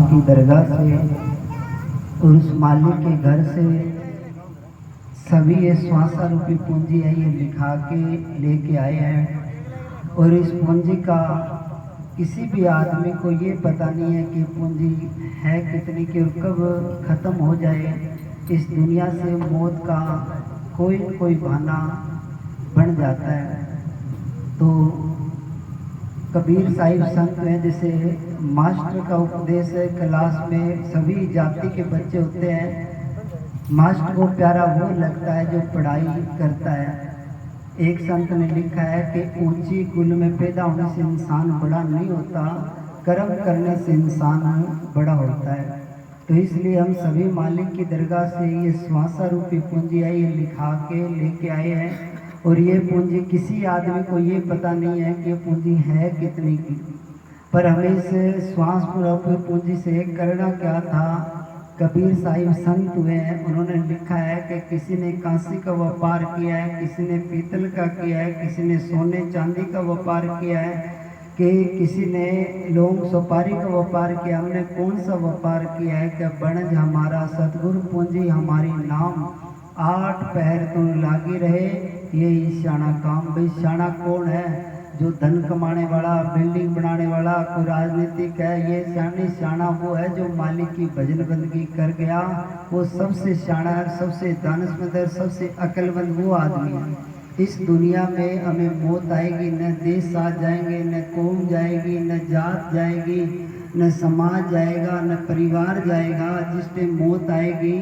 की दरगाह से और उस मालिक के घर से सभी ये श्वासा रूपी पूंजी है, ये लिखा के लेके आए हैं। और इस पूंजी का किसी भी आदमी को ये पता नहीं है कि पूंजी है कितनी की और कब ख़त्म हो जाए। इस दुनिया से मौत का कोई कोई बहाना बन जाता है। तो कबीर साहिब संत हैं, जैसे मास्टर का उपदेश है क्लास में, सभी जाति के बच्चे होते हैं। मास्टर को प्यारा वो लगता है जो पढ़ाई करता है। एक संत ने लिखा है कि ऊंची कुल में पैदा होने से इंसान बड़ा नहीं होता, कर्म करने से इंसान बड़ा होता है। तो इसलिए हम सभी मालिक की दरगाह से ये श्वासा रूपी पूंजी है, ये लिखा के लेके आए हैं। और ये पूंजी किसी आदमी को ये पता नहीं है कि पूंजी है कितनी की, पर हमें इस श्वास रूपी पूंजी से करना क्या था। कबीर साहिब संत हुए हैं, उन्होंने लिखा है कि किसी ने कांसी का व्यापार किया है, किसी ने पीतल का किया है, किसी ने सोने चांदी का व्यापार किया है, कि किसी ने लौंग सुपारी का व्यापार किया। हमने कौन सा व्यापार किया है कि बनज हमारा सतगुरु पूंजी हमारी नाम, 8 पहर तुम लागी रहे ये शाना काम। भाई शाना कौन है? जो धन कमाने वाला, बिल्डिंग बनाने वाला, कोई राजनीतिक है, ये शानी शाना वो है जो मालिक की भजन बंदगी कर गया। वो सबसे शाना है, सबसे दानशमंद है, सबसे अक्लमंद वो आदमी है। इस दुनिया में हमें मौत आएगी, न देश साथ जाएंगे, न कौम जाएगी, न जात जाएगी, न समाज जाएगा, न परिवार जाएगा। जिस टाइम मौत आएगी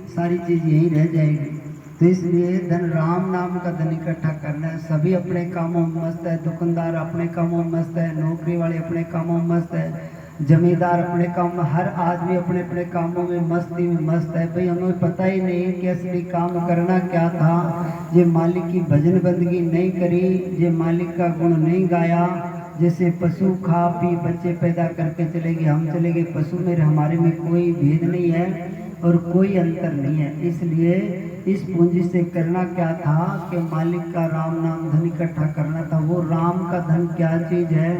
सारी चीज़ यहीं रह जाएगी। तो इसलिए धन राम नाम का धन इकट्ठा करना है। सभी अपने कामों में मस्त है, दुकानदार अपने कामों में मस्त है, नौकरी वाले अपने कामों में मस्त है, जमींदार अपने काम में, हर आदमी अपने अपने कामों में मस्ती में मस्त है। भाई हमें पता ही नहीं कि असली काम करना क्या था। ये मालिक की भजन बंदगी नहीं करी, ये मालिक का गुण नहीं गाया। जैसे पशु खा पी बच्चे पैदा करके चले गए, हम चले गए पशु में, हमारे में कोई भेद नहीं है और कोई अंतर नहीं है। इसलिए इस पूंजी से करना क्या था कि मालिक का राम नाम धन इकट्ठा करना था। वो राम का धन क्या चीज़ है?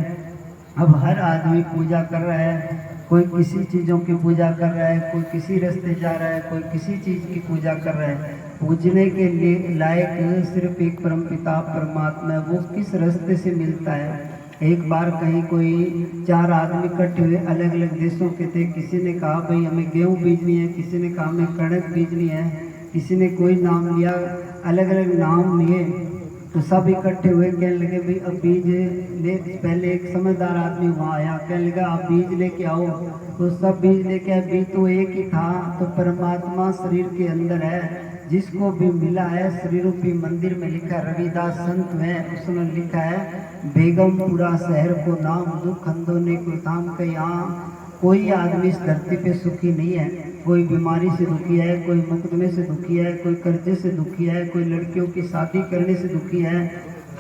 अब हर आदमी पूजा कर रहा है, कोई किसी चीज़ों की पूजा कर रहा है, कोई किसी रास्ते जा रहा है, कोई किसी चीज़ की पूजा कर रहा है। पूजने के लिए लायक सिर्फ एक परमपिता परमात्मा है। वो किस रास्ते से मिलता है? एक बार कहीं कोई 4 आदमी इकट्ठे हुए, अलग अलग देशों के थे। किसी ने कहा भाई हमें गेहूँ बीजनी है, किसी ने कहा हमें कणक बीजनी है, किसी ने कोई नाम लिया, अलग अलग नाम लिए। तो सब इकट्ठे हुए, कहने लगे भाई अब बीज ले। पहले एक समझदार आदमी वहाँ आया, कहने लगा आप बीज लेके आओ। तो सब बीज लेके आए। बीज तो एक ही था। तो परमात्मा शरीर के अंदर है, जिसको भी मिला है शरीर रूपी मंदिर में लिखा। रविदास संत है, उसने लिखा है बेगमपुरा शहर को नाम, दुख अंदोने को थाम के। यहाँ कोई आदमी इस धरती पे सुखी नहीं है। कोई बीमारी से दुखी है, कोई मुकदमे से दुखी है, कोई कर्जे से दुखी है, कोई लड़कियों की शादी करने से दुखी है।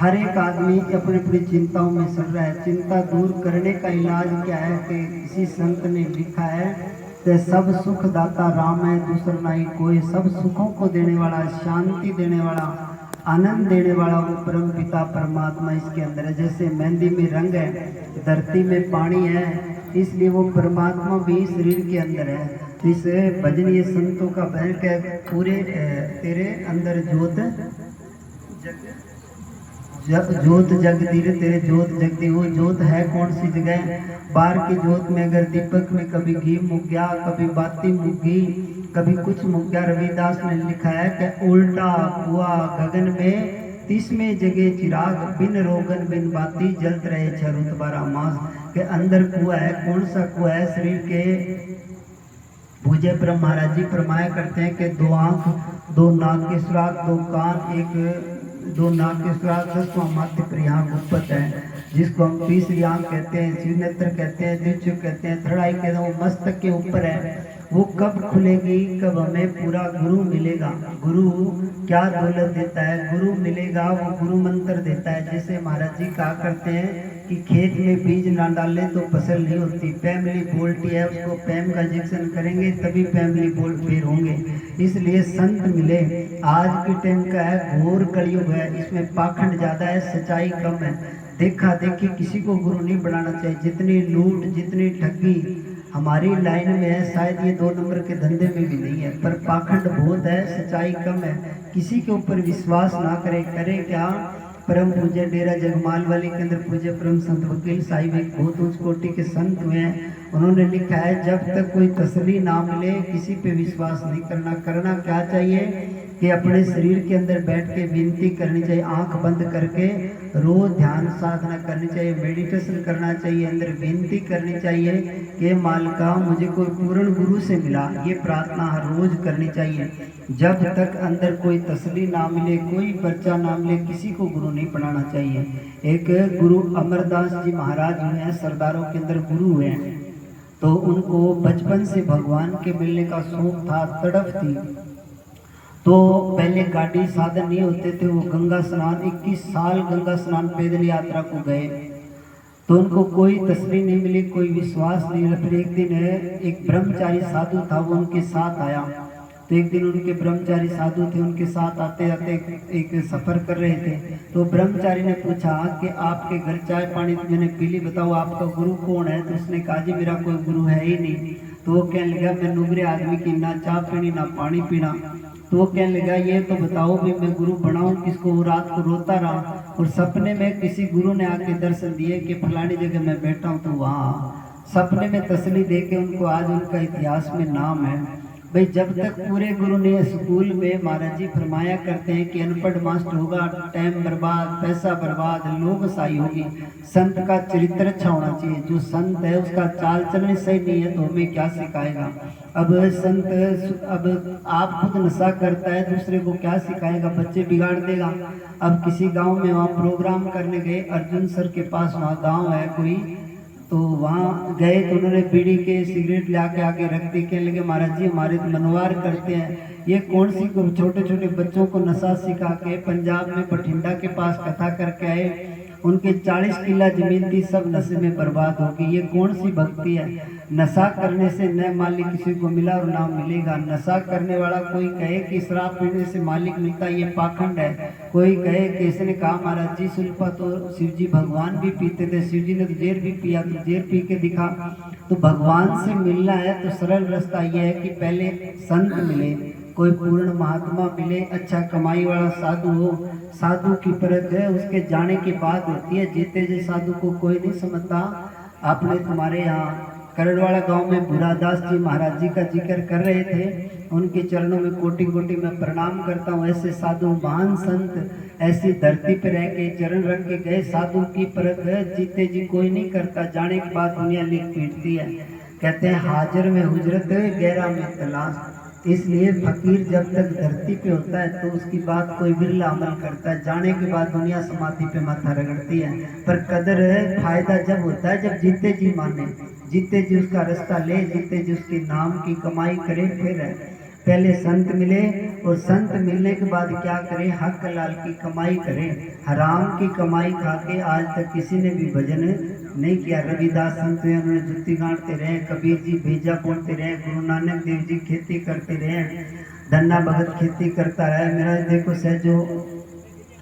हर एक आदमी अपनी अपनी चिंताओं में चल रहा है। चिंता दूर करने का इलाज क्या है कि किसी संत ने लिखा है कि सब सुख दाता राम है, दूसरा नहीं कोई। सब सुखों को देने वाला, शांति देने वाला, आनंद देने वाला वो परम पिता परमात्मा इसके अंदर है। जैसे मेहंदी में रंग है, धरती में पानी है, इसलिए वो परमात्मा भी शरीर के अंदर है। इस भजन ये संतों का बहन के पूरे तेरे अंदर जोत जोत जगती रे, तेरे जोत जगती। वो जोत है कौन सी जगह? बाहर की जोत में अगर दीपक में कभी घी मुक गया, कभी बाती मुक गई, कभी कुछ मुक गया। रविदास ने लिखा है कि उल्टा कुआ गगन में, 30वें जगह चिराग, बिन रोगन बिन बाती, जलत रहे 6 मास। के अंदर कुआ है। कौन सा कुआ है? शरीर के पूज्य ब्रह्म महाराज जी फरमाया करते हैं कि 2 आंख, 2 नाक के सुराग, 2 कान, 2 नाक के सुराग, 10वां माथे पर यहाँ गुप्पत है, जिसको हम 20वीं आंख कहते हैं, शिवनेत्र कहते हैं, द्विचक्षु कहते हैं, थर्ड आई कहते हैं। वो मस्तक के ऊपर है। वो कब खुलेगी? कब हमें पूरा गुरु मिलेगा। गुरु क्या दौलत देता है? गुरु मिलेगा, वो गुरु मंत्र देता है। जैसे महाराज जी कहा करते हैं कि खेत में बीज ना डाले तो फसल नहीं होती। फैमिली बोलती है, उसको पैम का इंजेक्शन करेंगे तभी फैमिली बोल फिर होंगे। इसलिए संत मिले। आज के टाइम का है घोर कलयुग है, इसमें पाखंड ज़्यादा है, सच्चाई कम है। देखा देखी किसी को गुरु नहीं बनाना चाहिए। जितनी लूट, जितनी ठगी, हमारी लाइन में है, शायद ये 2 नंबर के धंधे में भी नहीं है, पर पाखंड बहुत है, सच्चाई कम है। किसी के ऊपर विश्वास ना करे, करे क्या। परम पूज्य डेरा जगमाल वाली के अंदर पूज्य परम संत वकील साहिब एक बहुत उच्च कोटि के संत हुए हैं। उन्होंने लिखा है, जब तक कोई तसल्ली ना मिले किसी पे विश्वास नहीं करना। करना क्या चाहिए कि अपने शरीर के अंदर बैठ के विनती करनी चाहिए, आंख बंद करके रोज ध्यान साधना करनी चाहिए, मेडिटेशन करना चाहिए, अंदर विनती करनी चाहिए कि मालिका मुझे कोई पूर्ण गुरु से मिला, ये प्रार्थना हर रोज करनी चाहिए। जब तक अंदर कोई तसल्ली ना मिले, कोई पर्चा ना मिले, किसी को गुरु नहीं बनाना चाहिए। एक गुरु अमरदास जी महाराज हुए हैं, सरदारों के अंदर गुरु हुए हैं, तो उनको बचपन से भगवान के मिलने का शौक था, तड़फ थी। तो पहले गाड़ी साधन नहीं होते थे, वो गंगा स्नान 21 साल गंगा स्नान पैदल यात्रा को गए, तो उनको कोई तसल्ली नहीं मिली, कोई विश्वास नहीं मिला। फिर एक दिन एक ब्रह्मचारी साधु था, वो उनके साथ आया। तो एक दिन उनके ब्रह्मचारी साधु थे, उनके साथ आते आते एक सफर कर रहे थे। तो ब्रह्मचारी ने पूछा कि आपके घर चाय पानी तो मैंने पी ली, बताओ आपका गुरु कौन है। तो उसने कहा जी मेरा कोई गुरु है ही नहीं। तो वो कहने लगा, मैं नुगरे आदमी की ना चाय पीनी ना पानी पीना। तो वो कहने लगा, ये तो बताओ भी मैं गुरु बनाऊं किसको। वो रात को रोता रहा और सपने में किसी गुरु ने आके दर्शन दिए कि फलानी जगह मैं बैठा हूँ। तो वहाँ सपने में तसल्ली दे के उनको आज उनका इतिहास में नाम है। भाई जब तक पूरे गुरु ने स्कूल में महाराज जी फरमाया करते हैं कि अनपढ़ मास्टर होगा, टाइम बर्बाद, पैसा बर्बाद, लोगशाही होगी। संत का चरित्र अच्छा होना चाहिए। जो संत है उसका चाल चलन सही नहीं है तो हमें क्या सिखाएगा। अब संत, अब आप खुद नशा करता है, दूसरे को क्या सिखाएगा, बच्चे बिगाड़ देगा। अब किसी गांव में वहाँ प्रोग्राम करने गए, अर्जुन सर के पास वहाँ गांव है कोई, तो वहाँ गए तो उन्होंने बीड़ी के सिगरेट ले आके आगे रख दी। कहने लगे, महाराज जी हमारे तो मनवार करते हैं, ये कौन सी छोटे छोटे बच्चों को नशा सिखा के पंजाब में बठिंडा के पास कथा करके आए। उनके 40 किला जमीन थी, सब नशे में बर्बाद हो गई। ये कौन सी भक्ति है। नशा करने से न मालिक किसी को मिला और ना मिलेगा। नशा करने वाला कोई कहे कि शराब पीने से मालिक मिलता, ये पाखंड है। कोई कहे कि इसने कहा महाराज जी सुल्फा तो शिव जी भगवान भी पीते थे, शिव जी ने तो जेर भी पिया, तो जेर पी के दिखा। तो भगवान से मिलना है तो सरल रास्ता यह है कि पहले संत मिले, कोई पूर्ण महात्मा मिले, अच्छा कमाई वाला साधु हो। साधु की परख है उसके जाने के बाद होती है। जीते जी साधु को कोई नहीं समझता। आपने तुम्हारे यहाँ करड़वाड़ा गांव में बुरादास जी महाराज जी का जिक्र कर रहे थे, उनके चरणों में कोटि कोटि में प्रणाम करता हूँ। ऐसे साधु महान संत ऐसी धरती पर रह के चरण रख के गए। साधु की परख जीते जी कोई नहीं करता, जाने के बाद दुनिया लिख पीटती है। कहते हैं हाजिर में हुजरत गहरा में तलाश। इसलिए फकीर जब तक धरती पे होता है तो उसकी बात कोई बिरला अमल करता है, जाने के बाद दुनिया समाधि पे माथा रगड़ती है। पर कदर है फायदा जब होता है जब जीते जी माने, जीते जी उसका रास्ता ले, जीते जी उसके नाम की कमाई करे। फिर पहले संत मिले और संत मिलने के बाद क्या करें, हक लाल की कमाई करें। हराम की कमाई खा के आज तक किसी ने भी भजन नहीं किया। रविदास संत हुए, उन्होंने जुत्ती गांठते रहे, कबीर जी भेजा बोलते रहे, गुरु नानक देव जी खेती करते रहे, धन्ना भगत खेती करता रहा। मेरा देखो सहजो,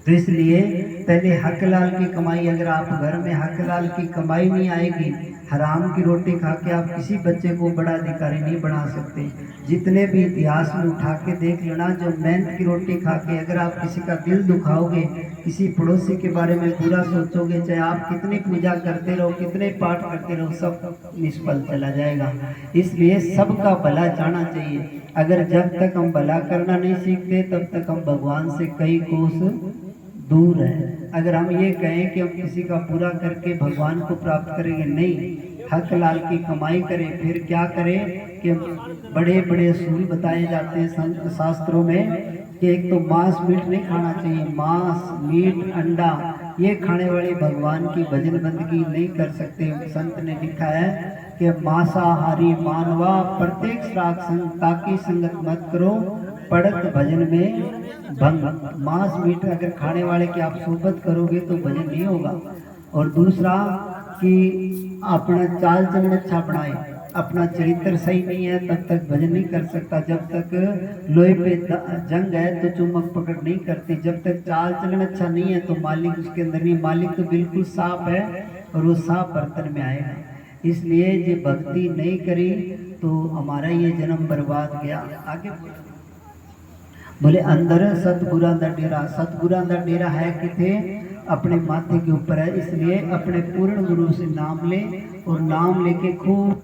तो इसलिए पहले हक लाल की कमाई, अगर आप घर में हक लाल की कमाई नहीं आएगी, हराम की रोटी खा के आप किसी बच्चे को बड़ा अधिकारी नहीं बना सकते। जितने भी इतिहास में उठा के देख लेना, जो मेहनत की रोटी खा के अगर आप किसी का दिल दुखाओगे, किसी पड़ोसी के बारे में बुरा सोचोगे, चाहे आप कितनी पूजा करते रहो, कितने पाठ करते रहो, सब निष्फल चला जाएगा। इसलिए सबका भला चाहना चाहिए। अगर जब तक हम भला करना नहीं सीखते तब तक हम भगवान से कई कोस दूर है। अगर हम ये कहें कि हम किसी का पूरा करके भगवान को प्राप्त करेंगे, नहीं, हक लाल की कमाई करें। फिर क्या करें कि बड़े बड़े असूल बताए जाते हैं शास्त्रों में कि एक तो मांस मीट नहीं खाना चाहिए। मांस मीट अंडा ये खाने वाले भगवान की भजन बंदगी नहीं कर सकते। संत ने लिखा है कि मांसाहारी मानवा प्रत्येक श्राद्ध संग ताकि संगत मत करो, पड़त भजन में भंग। मांस मीट अगर खाने वाले की आप सोबत करोगे तो भजन नहीं होगा। और दूसरा कि अपना चाल चलन अच्छा बनाए, अपना चरित्र सही नहीं है तब तक भजन नहीं कर सकता। जब तक लोहे पे जंग है तो चुम्बक पकड़ नहीं करती। जब तक चाल चलन अच्छा नहीं है तो मालिक उसके अंदर नहीं। मालिक तो बिल्कुल साफ है और वो साफ बर्तन में आएगा। इसलिए ये भक्ति नहीं करी तो हमारा ये जन्म बर्बाद गया। आगे बोले अंदर सतगुरां दा डेरा, सतगुरां दा डेरा है किथे? अपने माथे के ऊपर है। इसलिए अपने पूर्ण गुरु से नाम ले और नाम लेके खूब